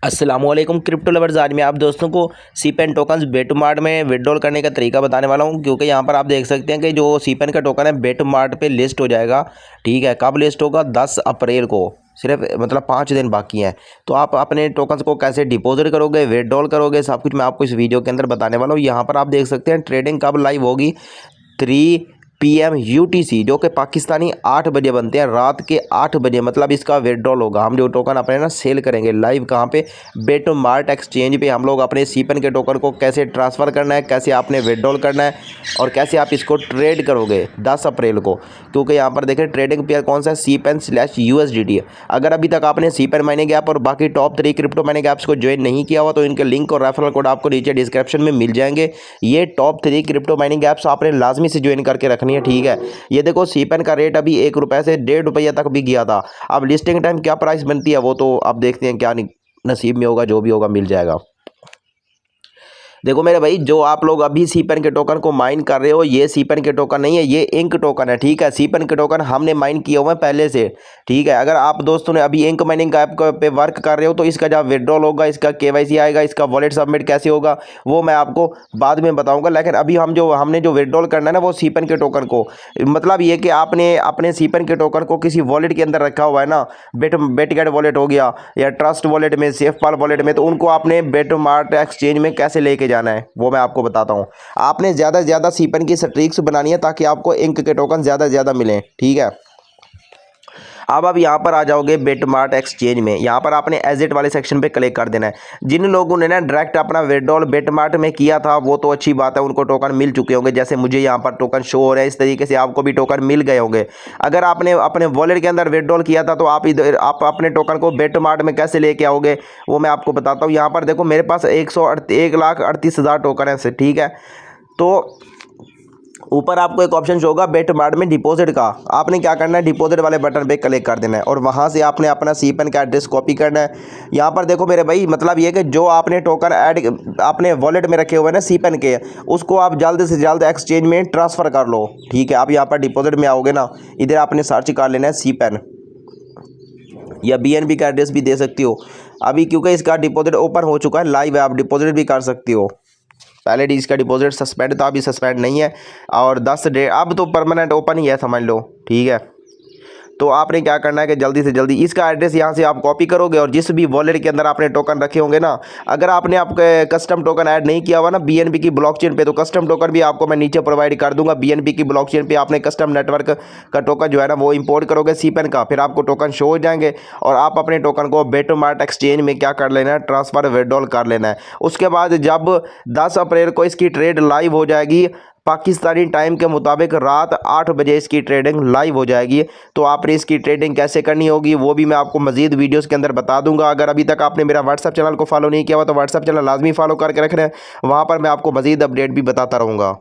अस्सलामुअलैकुम crypto lovers. आज मैं आप दोस्तों को सीपेन टोकन्स बेटमार्ट में विड्रॉल करने का तरीका बताने वाला हूं, क्योंकि यहां पर आप देख सकते हैं कि जो सीपेन का टोकन है बेटमार्ट पे लिस्ट हो जाएगा। ठीक है, कब लिस्ट होगा? 10 अप्रैल को। सिर्फ मतलब 5 दिन बाकी हैं। तो आप अपने टोकन्स को कैसे डिपॉजिट करोगे, विड्रॉल करोगे, सब कुछ मैं आपको इस वीडियो के अंदर बताने वाला हूँ। यहाँ पर आप देख सकते हैं ट्रेडिंग कब लाइव होगी। 3 PM UTC, जो कि पाकिस्तानी 8 बजे बनते हैं, रात के 8 बजे मतलब इसका विड्रॉल होगा। हम जो टोकन अपने ना सेल करेंगे लाइव कहाँ पे? बेटमार्ट एक्सचेंज पे। हम लोग अपने सीपेन के टोकन को कैसे ट्रांसफ़र करना है, कैसे आपने विड्रॉल करना है और कैसे आप इसको ट्रेड करोगे 10 अप्रैल को। क्योंकि यहाँ पर देखें ट्रेडिंग पेयर कौन सा है? CPEN/USDT। अगर अभी तक आपने सीपेन माइनिंग ऐप और बाकी टॉप 3 क्रिप्टो माइनिंग ऐप्स को ज्वाइन नहीं किया हुआ तो इनके लिंक और रेफरल कोड आपको नीचे डिस्क्रिप्शन में मिल जाएंगे। ये टॉप 3 क्रिप्टो माइनिंग ऐप्स आपने लाजमी से ज्वाइन करके रखनी है। ठीक है, ये देखो सीपेन का रेट अभी 1 रुपये से 1.5 रुपये तक भी गया था। अब लिस्टिंग टाइम क्या प्राइस बनती है वो तो आप देखते हैं, क्या नसीब में होगा, जो भी होगा मिल जाएगा। देखो मेरे भाई, जो आप लोग अभी सीपेन के टोकन को माइन कर रहे हो, ये सीपेन के टोकन नहीं है, ये इंक टोकन है। ठीक है, सीपेन के टोकन हमने माइन किए हुए हैं पहले से। ठीक है, अगर आप दोस्तों ने अभी इंक माइनिंग ऐप पे वर्क कर रहे हो तो इसका जब विड्रॉल होगा, इसका KYC आएगा, इसका वॉलेट सबमिट कैसे होगा वो मैं आपको बाद में बताऊंगा। लेकिन अभी हमने जो विड्रॉल करना है ना वो सीपेन के टोकन को, मतलब ये कि आपने अपने सीपेन के टोकन को किसी वॉलेट के अंदर रखा हुआ है ना, बेटगेट वॉलेट हो गया या ट्रस्ट वॉलेट में, सेफपाल वॉलेट में, तो उनको आपने बेटमार्ट एक्सचेंज में कैसे लेके जाना है वो मैं आपको बताता हूँ। आपने ज़्यादा से ज़्यादा सीपेन की स्ट्रीक्स बनानी है ताकि आपको इंक के टोकन ज़्यादा से ज़्यादा मिलें। ठीक है, अब आप यहाँ पर आ जाओगे बेटमार्ट एक्सचेंज में। यहाँ पर आपने एजिट वाले सेक्शन पे क्लिक कर देना है। जिन लोगों ने ना डायरेक्ट अपना विड्रॉल बेटमार्ट में किया था वो तो अच्छी बात है, उनको टोकन मिल चुके होंगे। जैसे मुझे यहाँ पर टोकन शो हो रहा है, इस तरीके से आपको भी टोकन मिल गए होंगे। अगर आपने अपने वॉलेट के अंदर विड्रॉल किया था तो आप अपने टोकन को बेटमार्ट में कैसे लेके आओगे वो मैं आपको बताता हूँ। यहाँ पर देखो मेरे पास 1,38,000 टोकन है। ठीक है, तो ऊपर आपको एक ऑप्शन होगा बेटमार्ट में डिपॉजिट का। आपने क्या करना है, डिपॉजिट वाले बटन पे क्लिक कर देना है और वहां से आपने अपना सीपेन का एड्रेस कॉपी करना है। यहाँ पर देखो मेरे भाई, मतलब ये कि जो आपने टोकन ऐड अपने वॉलेट में रखे हुए हैं ना सीपेन के, उसको आप जल्द से जल्द एक्सचेंज में ट्रांसफ़र कर लो। ठीक है, आप यहाँ पर डिपॉजिट में आओगे ना, इधर आपने सर्च कर लेना है सीपेन, या BNB का एड्रेस भी दे सकती हो। अभी क्योंकि इसका डिपॉजिट ओपन हो चुका है, लाइव है, आप डिपॉजिट भी कर सकती हो। पहले इसका डिपॉजिट सस्पेंड था, अभी सस्पेंड नहीं है और 10 डे अब तो परमानेंट ओपन ही है समझ लो। ठीक है, तो आपने क्या करना है कि जल्दी से जल्दी इसका एड्रेस यहाँ से आप कॉपी करोगे और जिस भी वॉलेट के अंदर आपने टोकन रखे होंगे ना, अगर आपने आपके कस्टम टोकन ऐड नहीं किया हुआ ना BNB की ब्लॉकचेन पे, तो कस्टम टोकन भी आपको मैं नीचे प्रोवाइड कर दूंगा। BNB की ब्लॉकचेन पे आपने कस्टम नेटवर्क का टोकन जो है ना वो इंपोर्ट करोगे सीपेन का, फिर आपको टोकन शो हो जाएंगे और आप अपने टोकन को बेटमार्ट एक्सचेंज में क्या कर लेना है, ट्रांसफ़र विड्रॉल कर लेना है। उसके बाद जब 10 अप्रैल को इसकी ट्रेड लाइव हो जाएगी पाकिस्तानी टाइम के मुताबिक, रात 8 बजे इसकी ट्रेडिंग लाइव हो जाएगी। तो आपने इसकी ट्रेडिंग कैसे करनी होगी वो भी मैं आपको मजीद वीडियोस के अंदर बता दूंगा। अगर अभी तक आपने मेरा व्हाट्सअप चैनल को फॉलो नहीं किया हुआ तो व्हाट्सअप चैनल लाजमी फॉलो करके रखना है, वहाँ पर मैं आपको मजीद अपडेट भी बताता रहूँगा।